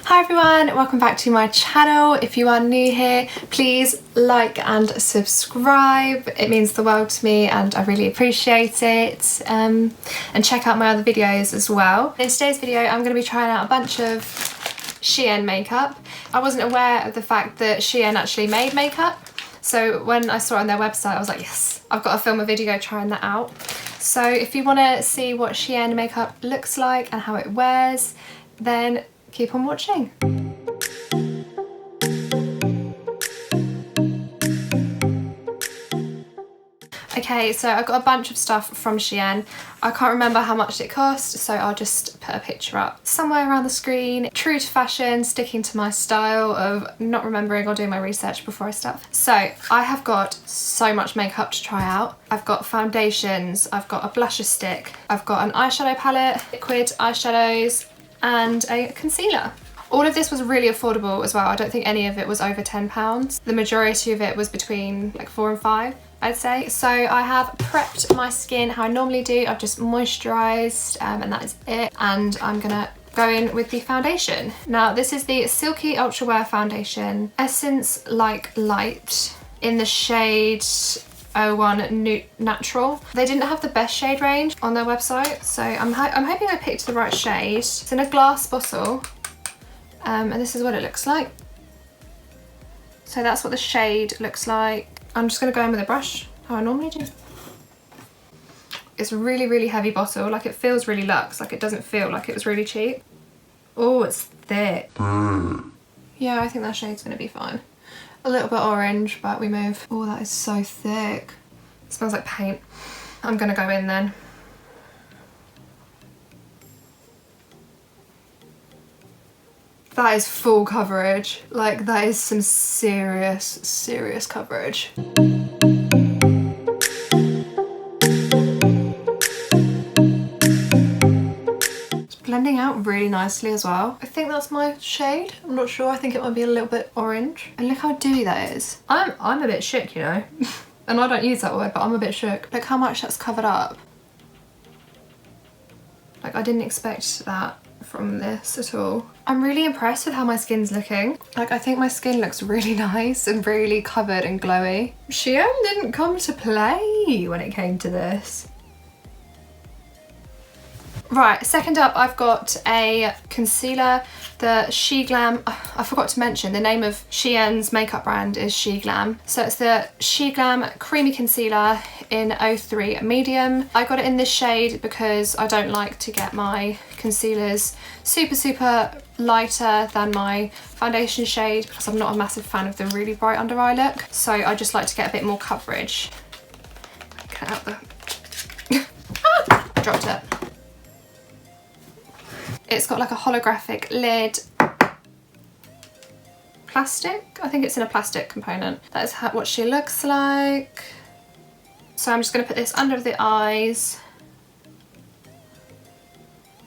Hi everyone, welcome back to my channel. If you are new here, please like and subscribe. It means the world to me and I really appreciate it. And check out my other videos as well. In today's video, I'm going to be trying out a bunch of Shein makeup. I wasn't aware of the fact that Shein actually made makeup. So when I saw it on their website, I was like, yes, I've got to film a video trying that out. So if you want to see what Shein makeup looks like and how it wears, then keep on watching. Okay, so I've got a bunch of stuff from Shein. I can't remember how much it cost, so I'll just put a picture up somewhere around the screen. True to fashion, sticking to my style of not remembering or doing my research before I start. So I have got so much makeup to try out. I've got foundations, I've got a blusher stick, I've got an eyeshadow palette, liquid eyeshadows, and a concealer. All of this was really affordable as well. I don't think any of it was over £10. The majority of it was between like 4 and 5, I'd say. So I have prepped my skin how I normally do. I've just moisturised and that is it. And I'm gonna go in with the foundation. Now this is the Silky Ultra Wear Foundation Essence Like Light in the shade 01 Natural. They didn't have the best shade range on their website, so I'm hoping I picked the right shade. It's in a glass bottle, and this is what it looks like. So that's what the shade looks like. I'm just going to go in with a brush, how I normally do. It's a really, really heavy bottle. Like, it feels really luxe. Like, it doesn't feel like it was really cheap. Oh, it's thick. Yeah, I think that shade's going to be fine. A little bit orange, but we move. Oh, that is so thick. It smells like paint. I'm gonna go in then. That is full coverage. Like, that is some serious, serious coverage. Blending out really nicely as well. I think that's my shade. I'm not sure. I think it might be a little bit orange. And look how dewy that is. I'm a bit shook, you know. And I don't use that word, but I'm a bit shook. Look how much that's covered up. Like, I didn't expect that from this at all. I'm really impressed with how my skin's looking. Like, I think my skin looks really nice and really covered and glowy. Shein didn't come to play when it came to this. Right, second up I've got a concealer, the SheGlam. I forgot to mention the name of Shein's makeup brand is SheGlam. So it's the SheGlam Creamy Concealer in 03 Medium. I got it in this shade because I don't like to get my concealers super lighter than my foundation shade because I'm not a massive fan of the really bright under eye look. So I just like to get a bit more coverage. Get out the... I dropped it. It's got like a holographic lid. Plastic? I think it's in a plastic component. That is what she looks like. So I'm just going to put this under the eyes.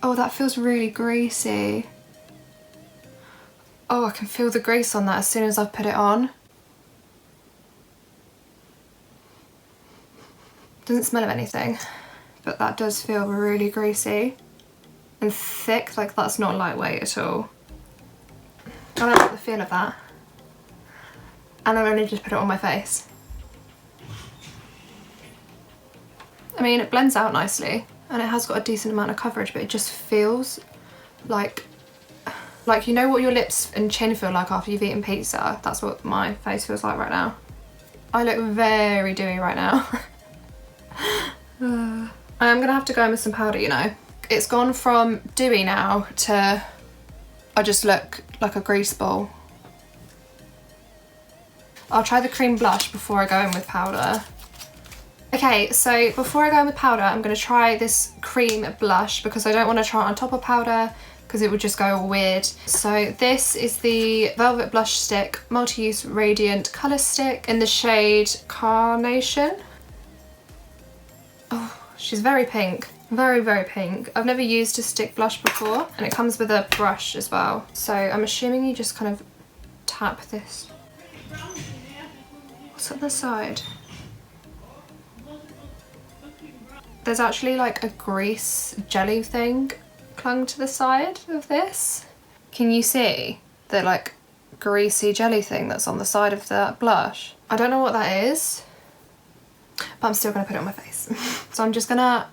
Oh, that feels really greasy. Oh, I can feel the grease on that as soon as I've put it on. Doesn't smell of anything, but that does feel really greasy. And thick, like that's not lightweight at all. I don't like the feel of that. And I've only just put it on my face. I mean, it blends out nicely and it has got a decent amount of coverage, but it just feels like you know what your lips and chin feel like after you've eaten pizza? That's what my face feels like right now. I look very dewy right now. I'm gonna have to go in with some powder, you know. It's gone from dewy now to I just look like a grease ball. I'll try the cream blush before I go in with powder. Okay, so before I go in with powder, I'm going to try this cream blush because I don't want to try it on top of powder because it would just go all weird. So this is the Velvet Blush Stick Multi-Use Radiant Colour Stick in the shade Carnation. Oh, she's very pink. Very, very pink. I've never used a stick blush before and it comes with a brush as well. So I'm assuming you just kind of tap this. What's on the side? There's actually like a grease jelly thing clung to the side of this. Can you see the like greasy jelly thing that's on the side of the blush? I don't know what that is, but I'm still gonna put it on my face. So I'm just gonna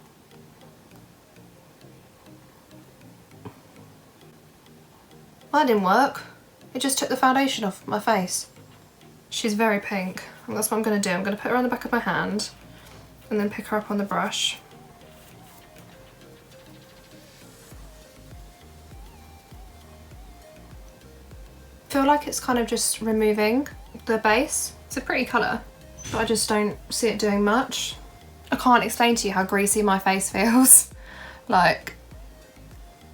that didn't work. It just took the foundation off my face. She's very pink. And that's what I'm gonna do. I'm gonna put her on the back of my hand and then pick her up on the brush. I feel like it's kind of just removing the base. It's a pretty colour, but I just don't see it doing much. I can't explain to you how greasy my face feels. Like,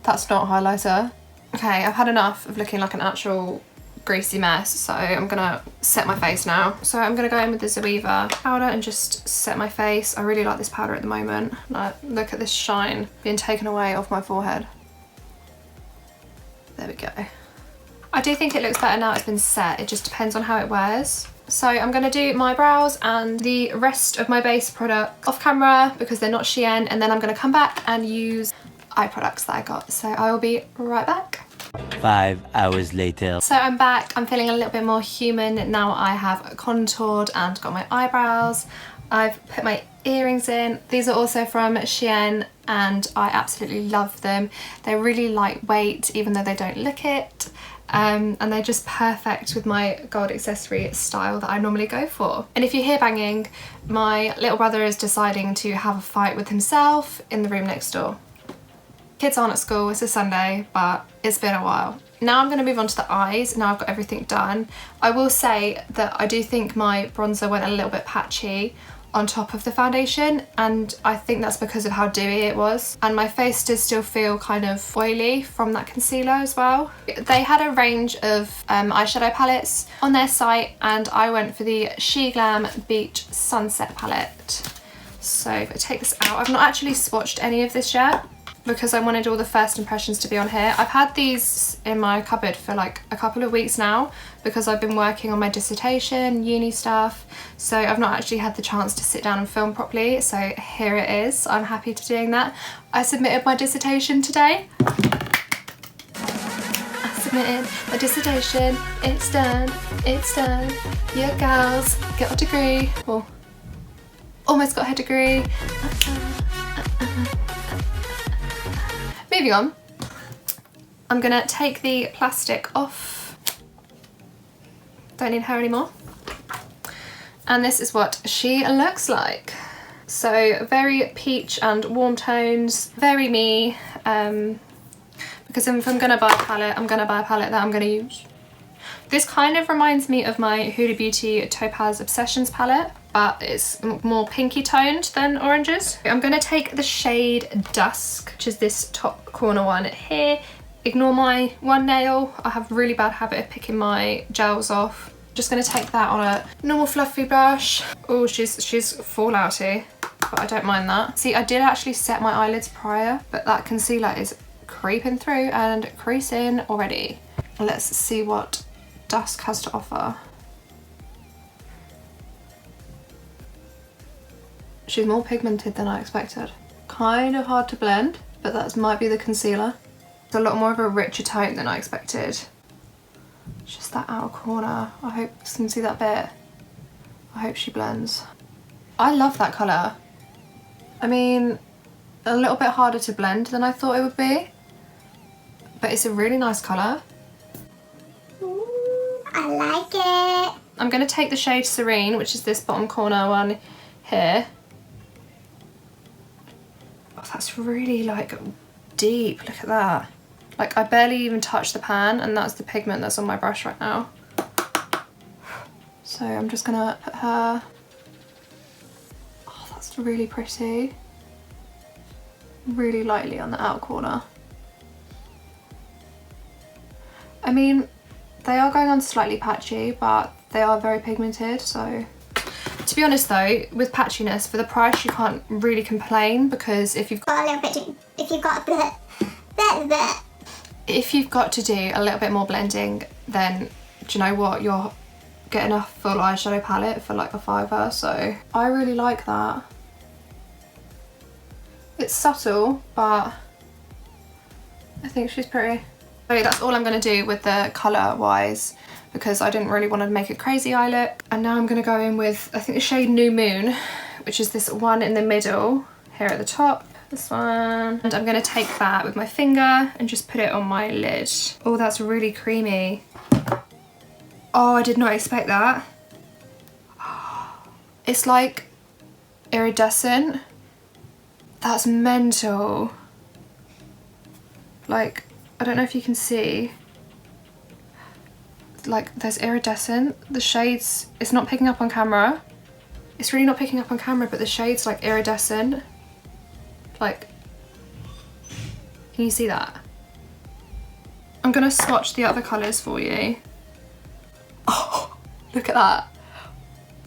that's not highlighter. Okay, I've had enough of looking like an actual greasy mess, so I'm gonna set my face now. So I'm gonna go in with the Zoeva powder and just set my face. I really like this powder at the moment. Like, look at this shine being taken away off my forehead. There we go. I do think it looks better now it's been set. It just depends on how it wears. So I'm gonna do my brows and the rest of my base product off camera because they're not Shein, and then I'm gonna come back and use eye products that I got. So I will be right back. 5 hours later. So I'm back. I'm feeling a little bit more human now. I have contoured and got my eyebrows. I've put my earrings in. These are also from Shein and I absolutely love them. They're really lightweight even though they don't look it. And they're just perfect with my gold accessory style that I normally go for. And if you hear banging, my little brother is deciding to have a fight with himself in the room next door. Kids aren't at school, it's a Sunday, but it's been a while. Now I'm going to move on to the eyes. Now I've got everything done. I will say that I do think my bronzer went a little bit patchy on top of the foundation, and I think that's because of how dewy it was. And my face does still feel kind of oily from that concealer as well. They had a range of eyeshadow palettes on their site, and I went for the INSTGRAM Beach Sunset palette. So if I take this out, I've not actually swatched any of this yet because I wanted all the first impressions to be on here. I've had these in my cupboard for like a couple of weeks now because I've been working on my dissertation, uni stuff, so I've not actually had the chance to sit down and film properly, so here it is. I'm happy to doing that. I submitted my dissertation today. I submitted my dissertation, it's done, it's done. Yeah, girls, get a degree. Well, almost got her degree. Moving on, I'm gonna take the plastic off. Don't need her anymore. And this is what she looks like. So very peach and warm tones, very me. Because if I'm gonna buy a palette, I'm gonna buy a palette that I'm gonna use. This kind of reminds me of my Huda Beauty Topaz Obsessions palette, but it's more pinky toned than oranges. I'm gonna take the shade Dusk, which is this top corner one here. Ignore my one nail. I have a really bad habit of picking my gels off. Just gonna take that on a normal fluffy brush. Oh, she's fallouty, but I don't mind that. See, I did actually set my eyelids prior, but that concealer is creeping through and creasing already. Let's see what Dusk has to offer. She's more pigmented than I expected. Kind of hard to blend, but that might be the concealer. It's a lot more of a richer tone than I expected. It's just that outer corner. I hope you can see that bit. I hope she blends. I love that colour. I mean, a little bit harder to blend than I thought it would be, but it's a really nice colour. I like it. I'm going to take the shade Serene, which is this bottom corner one here. Oh, that's really like deep. Look at that. Like I barely even touched the pan, and that's the pigment that's on my brush right now. So I'm just going to put her. Oh, that's really pretty. Really lightly on the outer corner. I mean, they are going on slightly patchy, but they are very pigmented, so. To be honest though, with patchiness, for the price you can't really complain, because if you've got a little bit, if you've got if you've got to do a little bit more blending, then do you know what, you're getting a full eyeshadow palette for like a £5, so I really like that. It's subtle, but I think she's pretty. So that's all I'm going to do with the colour wise, because I didn't really want to make a crazy eye look. And now I'm going to go in with, I think, the shade New Moon, which is this one in the middle here at the top. This one. And I'm going to take that with my finger and just put it on my lid. Oh, that's really creamy. Oh, I did not expect that. It's like iridescent. That's mental. Like, I don't know if you can see. Like, there's iridescent. The shades, it's not picking up on camera. It's really not picking up on camera, but the shade's like iridescent. Like, can you see that? I'm gonna swatch the other colours for you. Oh, look at that.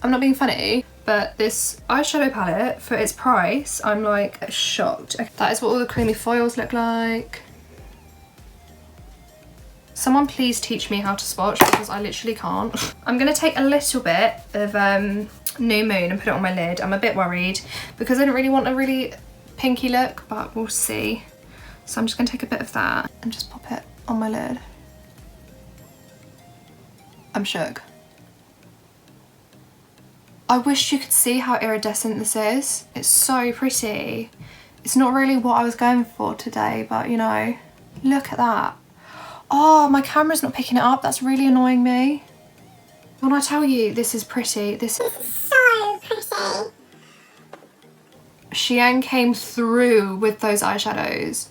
I'm not being funny, but this eyeshadow palette, for its price, I'm like shocked. That is what all the creamy foils look like. Someone please teach me how to swatch, because I literally can't. I'm gonna take a little bit of New Moon and put it on my lid. I'm a bit worried because I don't really want a really pinky look, but we'll see. So I'm just gonna take a bit of that and just pop it on my lid. I'm shook. I wish you could see how iridescent this is. It's so pretty. It's not really what I was going for today, but you know, look at that. Oh, my camera's not picking it up. That's really annoying me. When I tell you this is pretty, this is So pretty. Shein came through with those eyeshadows.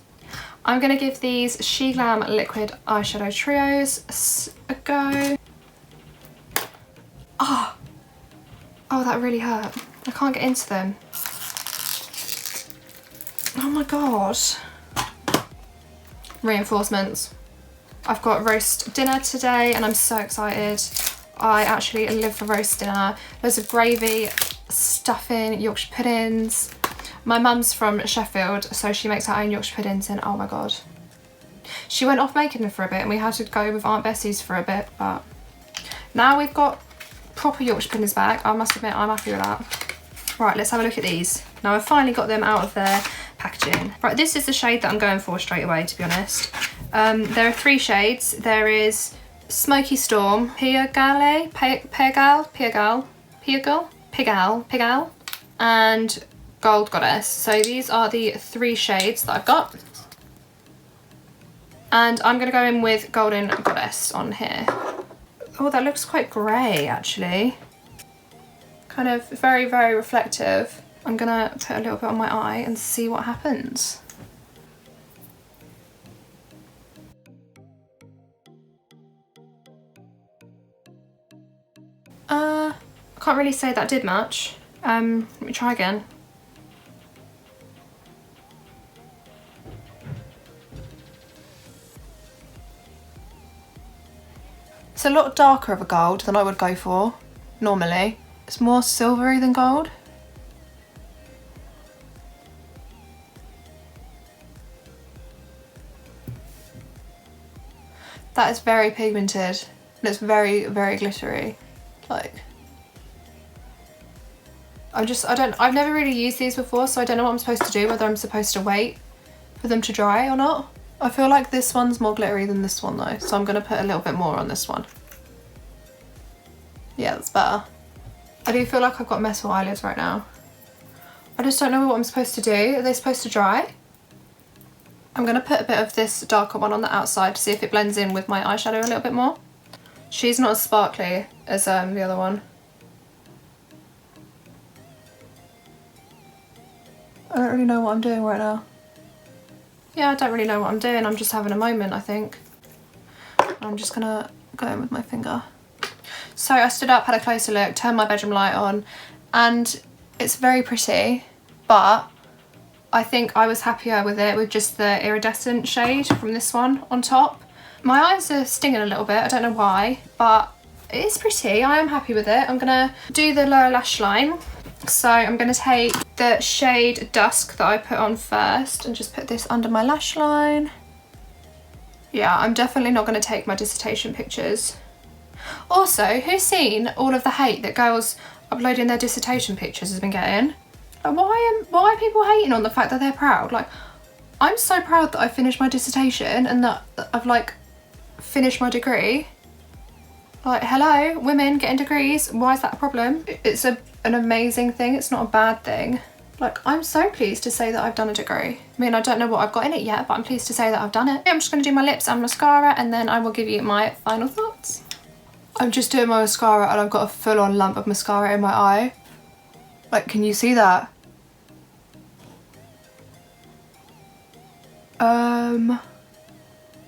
I'm gonna give these INSTGRAM liquid eyeshadow trios a go. Oh, that really hurt. I can't get into them. Oh my god. Reinforcements. I've got roast dinner today and I'm so excited. I actually live for roast dinner. Loads of gravy, stuffing, Yorkshire puddings. My mum's from Sheffield, so she makes her own Yorkshire puddings and oh my god. She went off making them for a bit and we had to go with Aunt Bessie's for a bit, but now we've got proper Yorkshire puddings back. I must admit, I'm happy with that. Right, let's have a look at these. Now I've finally got them out of their packaging. Right, this is the shade that I'm going for straight away, to be honest. There are 3 shades. There is Smoky Storm, Pigalle, and Gold Goddess. So these are the 3 shades that I've got. And I'm going to go in with Golden Goddess on here. Oh, that looks quite grey actually. Kind of very, very reflective. I'm going to put a little bit on my eye and see what happens. I can't really say that did much. Let me try again. It's a lot darker of a gold than I would go for normally. It's more silvery than gold. That is very pigmented and it's very, very glittery. Like, I've never really used these before, so I don't know what I'm supposed to do, whether I'm supposed to wait for them to dry or not. I feel like this one's more glittery than this one though, so I'm gonna put a little bit more on this one. Yeah, that's better. I do feel like I've got metal eyelids right now. I just don't know what I'm supposed to do. Are they supposed to dry? I'm gonna put a bit of this darker one on the outside to see if it blends in with my eyeshadow a little bit more. She's not as sparkly as the other one. I don't really know what I'm doing right now. Yeah, I don't really know what I'm doing. I'm just having a moment, I think. I'm just gonna go in with my finger. So I stood up, had a closer look, turned my bedroom light on, and it's very pretty, but I think I was happier with it with just the iridescent shade from this one on top. My eyes are stinging a little bit, I don't know why, but it is pretty. I am happy with it. I'm gonna do the lower lash line. So I'm gonna take the shade Dusk that I put on first and just put this under my lash line. Yeah, I'm definitely not gonna take my dissertation pictures. Also, who's seen all of the hate that girls uploading their dissertation pictures has been getting? Like, why are people hating on the fact that they're proud? Like, I'm so proud that I finished my dissertation and that I've like finish my degree. Like, hello, women getting degrees, why is that a problem? It's an amazing thing, it's not a bad thing. Like, I'm so pleased to say that I've done a degree. I mean, I don't know what I've got in it yet, but I'm pleased to say that I've done it. I'm just gonna do my lips and mascara, and then I will give you my final thoughts. I'm just doing my mascara and I've got a full-on lump of mascara in my eye. Like, can you see that? I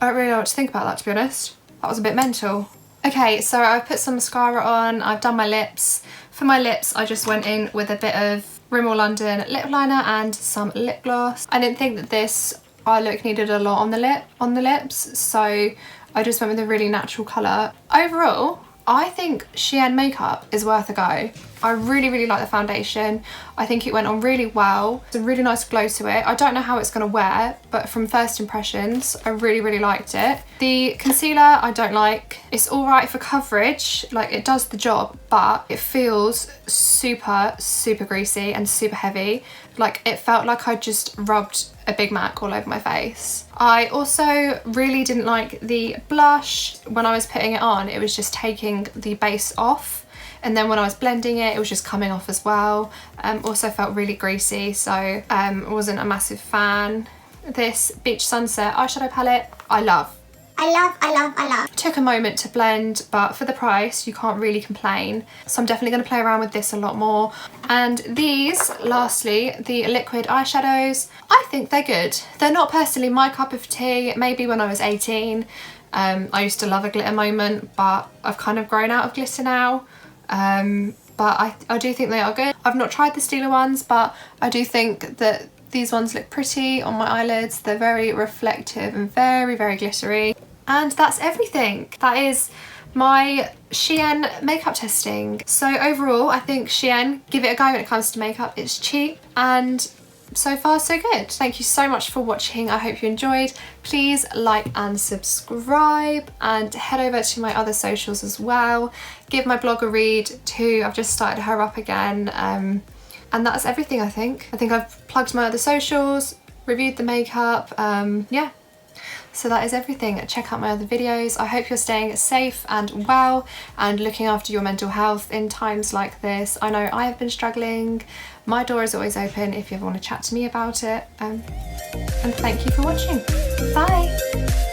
don't really know what to think about that, to be honest. That was a bit mental. Okay, so I've put some mascara on, I've done my lips. For my lips, I just went in with a bit of Rimmel London lip liner and some lip gloss. I didn't think that this eye look needed a lot on the lips, so I just went with a really natural colour. Overall, I think Shein makeup is worth a go. I really, really like the foundation. I think it went on really well. It's a really nice glow to it. I don't know how it's gonna wear, but from first impressions, I really, really liked it. The concealer, I don't like. It's all right for coverage, like it does the job, but it feels super, super greasy and super heavy. Like it felt like I just rubbed a Big Mac all over my face. I also really didn't like the blush. When I was putting it on, it was just taking the base off. And then when I was blending it, it was just coming off as well. Also felt really greasy, so wasn't a massive fan. This Beach Sunset eyeshadow palette, I love. I love. Took a moment to blend, but for the price, you can't really complain. So I'm definitely gonna play around with this a lot more. And these, lastly, the liquid eyeshadows, I think they're good. They're not personally my cup of tea. Maybe when I was 18, I used to love a glitter moment, but I've kind of grown out of glitter now. But I do think they are good. I've not tried the Stila ones, but I do think that these ones look pretty on my eyelids. They're very reflective and very, very glittery. And that's everything. That is my Shein makeup testing. So overall, I think Shein, give it a go when it comes to makeup. It's cheap and so far so good. Thank you so much for watching. I hope you enjoyed. Please like and subscribe and head over to my other socials as well. Give my blog a read too. I've just started her up again. And that's everything, I think. I think I've plugged my other socials, reviewed the makeup, yeah. So that is everything. Check out my other videos. I hope you're staying safe and well and looking after your mental health in times like this. I know I have been struggling. My door is always open if you ever want to chat to me about it. And thank you for watching. Bye.